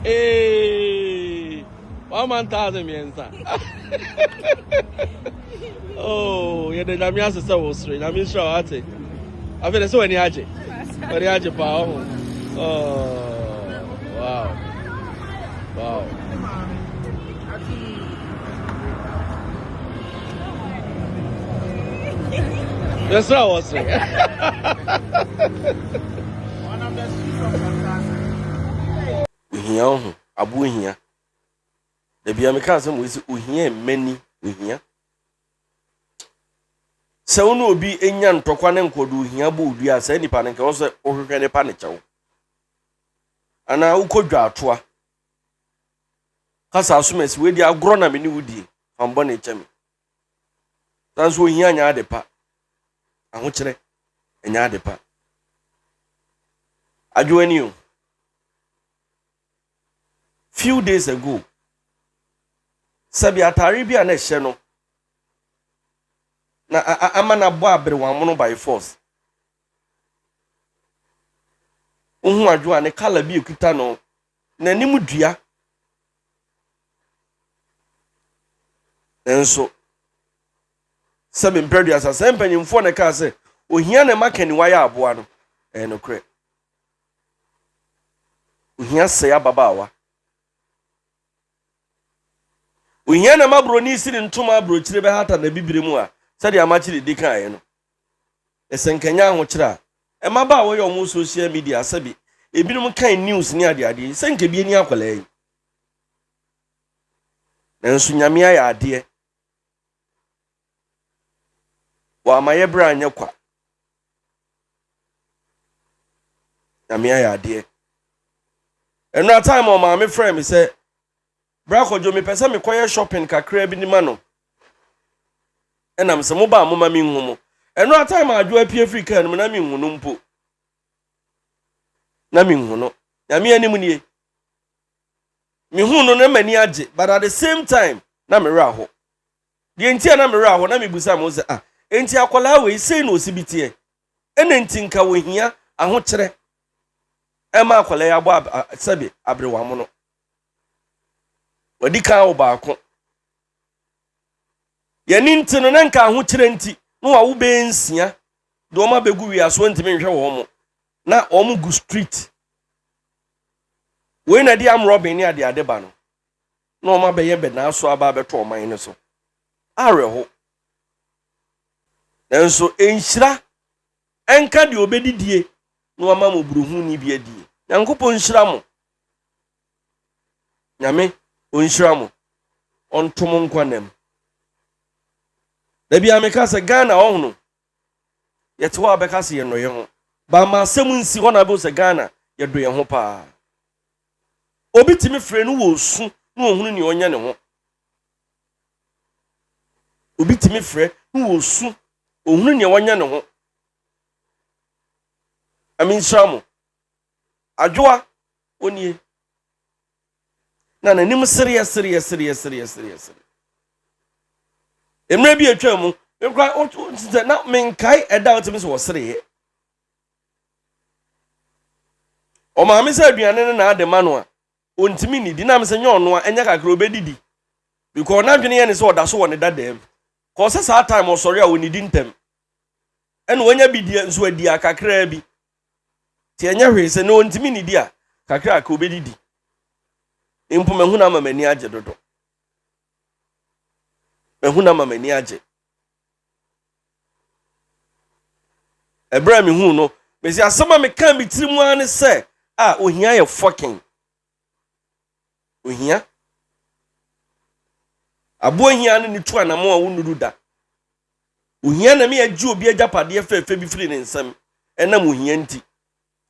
Hey, 1,000 mienza. Oh, yeah, the Damian sister was straight. I mean, sure, I think. I feel so any aje. Any aje pa. Oh, wow. Wow. That's what I was saying. One of the streets Abu here. The Biamicasm was Uhia many Uhia. So no be enyan tokwanen kodu hia bo dua sa nipa ne kan so ohwehwe ne pa ne chewo ana ukodwa atoa kasa asumesi we di agro na me ni wudi fambo ne chemi tanso hia nya adepa aho kire enya adepa Adwoa ni o few days ago sabi atare bia na hye no na amana bo abre wamono by force ohu Adwoa ne kala bi okuta no na nim dua enso sabi mpredua asase mpanyimfo ne ka se ohia ne makani waya aboa no no kre ohia se ababawa ohia na mabro ni siri ntoma abro kire be hata na bibire mu a sadi amachiri dika aye no esenkanya ho kira e maba wo yo mu social media sabi ebinum kan news ni ade senke bi ni akwala yi nanso nyame ya ade wa maye bra anya kwa nyame ya ade eno time o ma me friend me say bra kojo me pesa me koye shopping kakra bi ni ma no enam se mo ba mo ma mi nhumo eno atime Adwoa pie Africa no na mi nhuno mpo na mi nhuno ya mi anim nie mi hunu na mani age but at the same time na me ra ho de ntia na me ra ho na me busa mo se enti akwala we sei na osibitie ena enti nka wo hia aho kire e ma akwala ya bo sabe abrewa mo no wadi kan wo baako yani ntino na nka ho kire nti no wa wo be nsia do ma begu wi aso ntime nhwe wo mo na o mu gu street we na di am robin ni ade ba no na o ma be ye be na aso aba be to o man ne so areho enso enhira enka de obedidie na o ma mo buruhu ni bi adie nyankopon nhira mo nyame o nhira mo ontom nkwanem da bia me ka se Ghana ohunu yete wa be ka se ye no ye ho ba ma asem nsi ho na be se Ghana ye do ye ho pa obi timi frɛ no wo su no ohunu ni onya ne ho obi timi frɛ no wo su ohunu ni onya ne ho amin shamo Adwoa onie na nanim serious emre bi atwa mu nkra na menkai eda otimi so sere o ma me se aduane na ade ma no a ontimi ni di na me se nyo no a enya kakra obedidi because na dwene ye ne se oda so woni dadam ko se sa time o sori a woni di ntem ene wonya bi di nso adi akakra bi ti enya hwe se no ontimi ni di a kakra ka obedidi impo mehuna ma mani age dodo mehuna ma mani age ebra me hu no me si asema me kan bi tirimu an se ohia ye fucking ohia abo ohia ne tu anamo a wonuru da ohia na me agi obi agapade fefe bi firi ne nsam enam ohia nti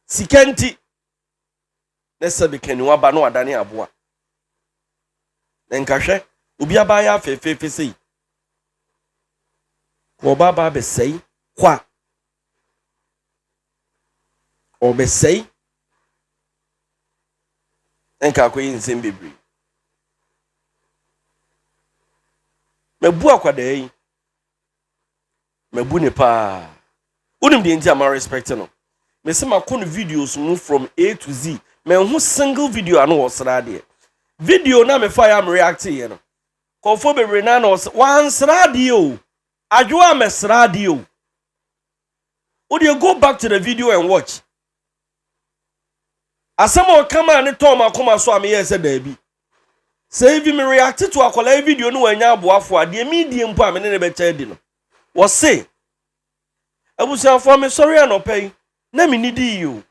sika nti na sabe kani waba no adane aboa nkahwe obi aba ya fefe sei ko baba be sei kwa obesei enka ko yin nsem bebri mebu akwada yi mebu ne pa unim de ntia ma respect no me se makon videos mu from A to Z me hu single video ano osra de video na me fa ya me react ye no kofo bebre na no wan sra de o Adwoa me sra de o would you go back to the video and watch asamo kama ne tom akoma so am ye se da bi say vi me react to akola video no wanya aboafo ade mi die mpo am ne be cha di no wo say abusiafo me sorry anopai na me nidi you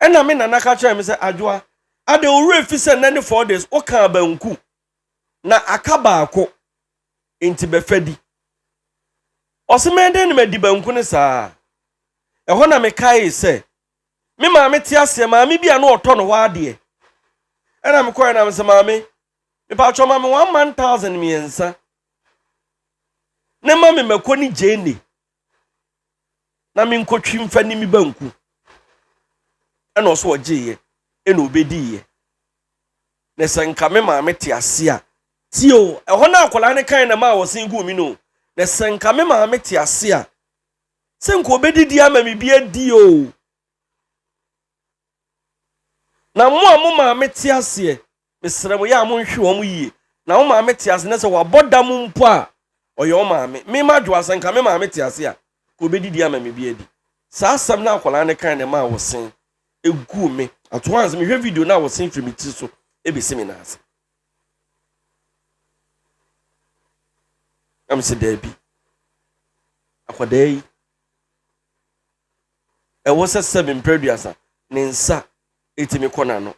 ena me nana ka kire me say Adwoa ade owure fi se nane 4 days o kan banku na akaba ako enti be fadi osemende ne medi banku ne saa eho na me kai se me ma me ti ase ma me bia na oto no wa ade ena me koy na me se ma me pa cho ma me 1000 miensa ne ma me makoni jeni na me nkotwi mfa ni mi banku ena oso ogiye ena obediye ne sanka me ma me ti ase a tio eho na akola ne kan na ma wo sin gu mi no ne sanka me ma me ti ase a senko obedidi ama me bia di o na mo ma me ti ase mesrem ya mo nhwe wo mo yie na mo ma me ti ase ne se wa bodam mpo a oyo ma me ma dwo asanka me ma me ti ase a ko obedidi ama me bia di sa asam na akola ne kan na ma wo sin egu me ato anse me hwe video na wo sin firi mi ti so ebesi me na ase am se dabi akwodai e wo se 7 producer ne nsa etimi kona no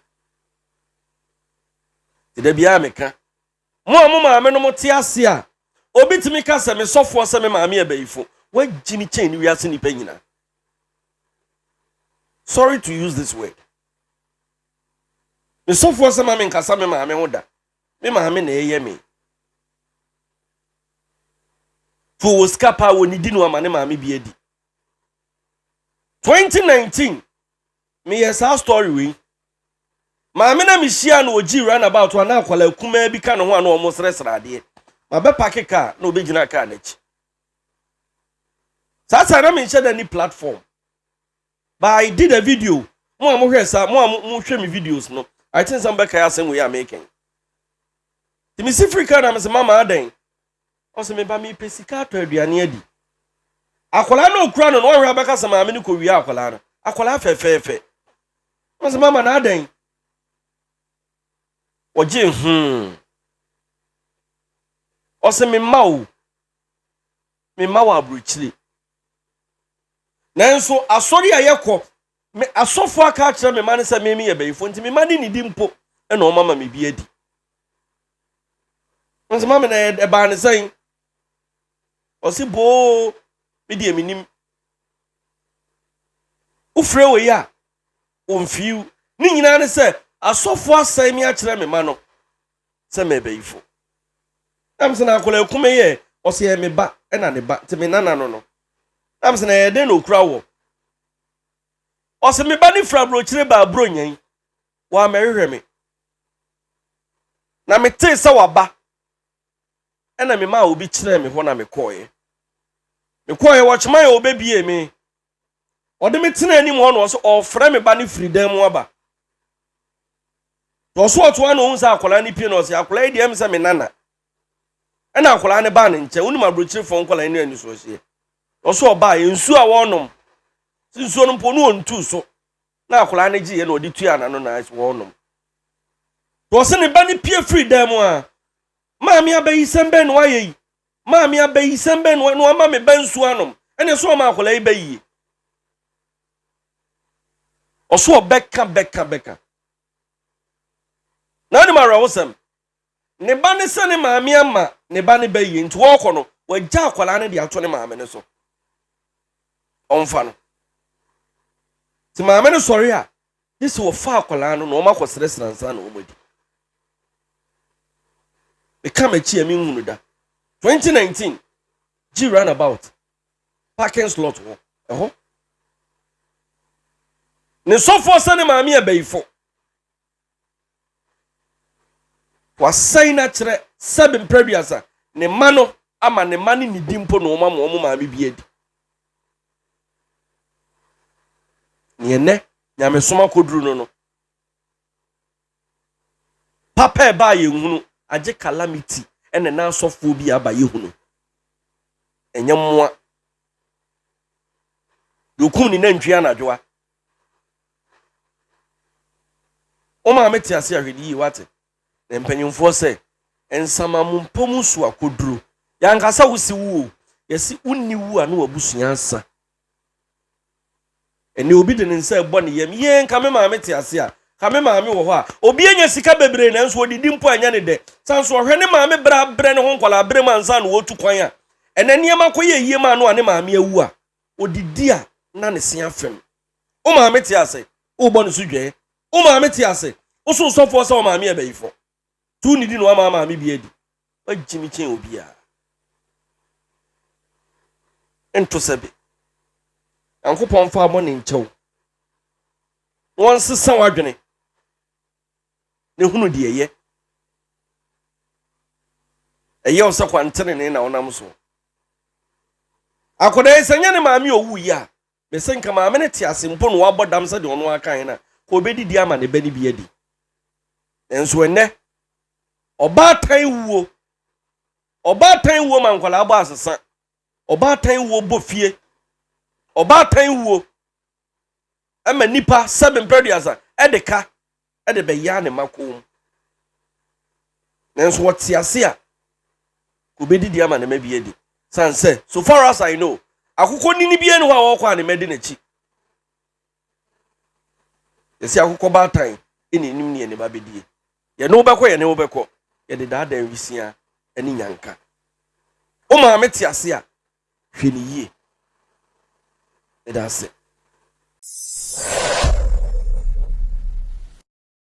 dabi ameka mo maame no mo te ase a obitimi ka se me sofo se me maame abayifo wagini chain ni wiase ni panyina sorry to use this word me sofo se maame nkasa me maame ho da me maame na eye me fu skapa woni di no amane maame bi edi 2019 me yes our story we maame na me hia na oji run about na akwala kuma bi ka no ho na omo sresrade ma be park car na obegina car na chi sasa na me hia da ni platform but I did a video mo hwe sa mo hwe me videos no I think some back ya say we are making timi sifrika na me se mama adan ose me ba me pesika to aduane adi akwala na okura no hwe abaka sama me ni ko wi akwala na akwala fefefe ose mama na adan oje ose me mawo abruchili nanso asori ayekọ me asofo aka kire me mane se me ye bayifo nti me mane ni dimpo e na o mama me bi adi nso mama na e ba ne sen osi bo me di eminim ufre we ya onfiu ni nyina ne se asofo asan mi a kire me ma no se me bayifo am se na akola kume ye osi e me ba e na ne ba te me nana no am se na ye de no kura wo osi me ba ni fra bro kire ba bro nyan wa merehwe me na me te se wa ba e na me ma obi kire me ho na me koye wo chima ye obebie me ode me tena anim ho no so ofre me ba ni freedom mu aba to so oto an ohun sa akola ni pie no so akola e de me se me nana e na akola ne ba ne nche uni ma bro kire fo nkola ni ani so hie to so oba ye nsu a wonom nsu no mpo no ontu so na akola ne gi ye na odi tua na no na wonom to se ne ba ni pie freedom a maami abayi sembe no ayi maami abayi sembe no ama me bansu anom ene so ma akola ibayi oso beka na ni mara wosem ne ba ne se ne maami ama ne ba ne bayi nti wo kono wagya akola ne de ato ne maami ne so onfa no ti maami ne sori a this wo fa akola no ma kwosresra nsa na omodi e come chi emi hunu da 2019 G runabout parking slot wo eho ne sofo se ne maami abayifo wasai na kire 7 previous ne mano ama ne mani ni dimpo no mo maami bi edi ne nyame soma koduru no papa ba ye hunu agye calamity ene na asofo bi aba ye hunu enye mmoa yokum ni nantwi anadwoa o ma meti ase ahwedi yi wate na mpanyimfo se ensama mumpom so akoduru yankasa wosi wu yesi unni wu anu abusua ansa ene obi de nsa ebo ne yam ye nka me ma meti ase a ka me ma me wo ho a obi enya sika bebre na nso odidi mpo anya ne de sanso ohwe ne ma me bra ne ho nkwala bre ma nsa no wotu kwan a ene niam akoye yie ma no ane ma me awu a odidi a na ne se afem o ma meti ase o bo ne so dwe o ma meti ase o so sofo so ma me abayifo tu ni di no ma me bi adi wajimi chen obi a ento sebe ankopon fa mo ne nchew won sesa wadwene ne hunu de eye o se kwantene ne na wonam so akoda esanya ne maame owu yi a be se nka maame ne te ase mpo no wabodam se de ono akan na ko obedidi ama ne bani bi adi enso enne obatan wuo mankwala aba asesa obatan wuo bofie obatan wuo ama nipa 7 periasa edeka ede be ya ne makom nenso wote ase a ko bedidi ama ne mabi adi sanse so far as I know akukọ nini bi enu ha wokọ ane medi na chi yesi akukọ batan eni nim ne ne ba bedie ye no bekọ ye ne wo bekọ ye de daada wisia ani nyanka o ma meti ase a hwe ni yie eda ase